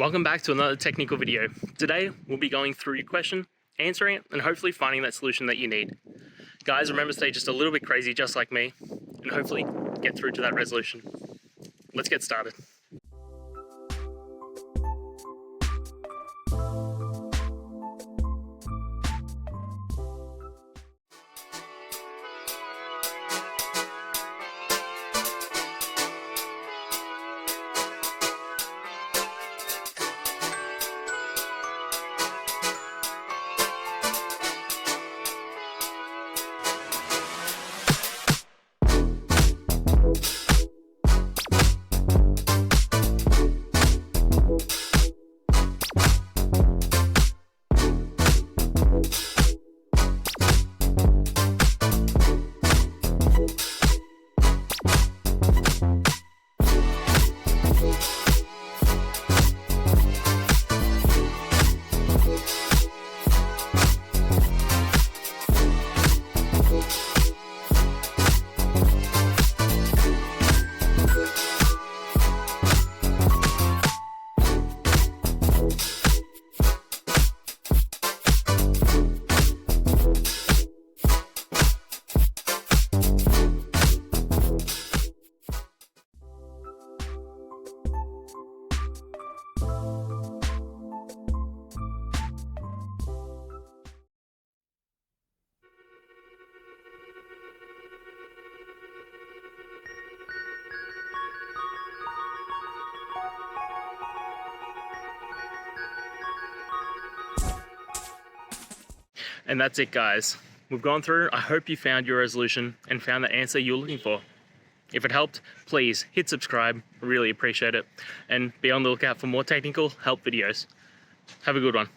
Welcome back to another technical video. Today we'll be going through your question, answering it, and hopefully finding that solution that you need. Guys, remember to stay just a little bit crazy just like me, and hopefully get through to that resolution. Let's get started. And that's it, guys. We've gone through. I hope you found your resolution and found the answer you were looking for. If it helped, please hit subscribe. I really appreciate it. And be on the lookout for more technical help videos. Have a good one.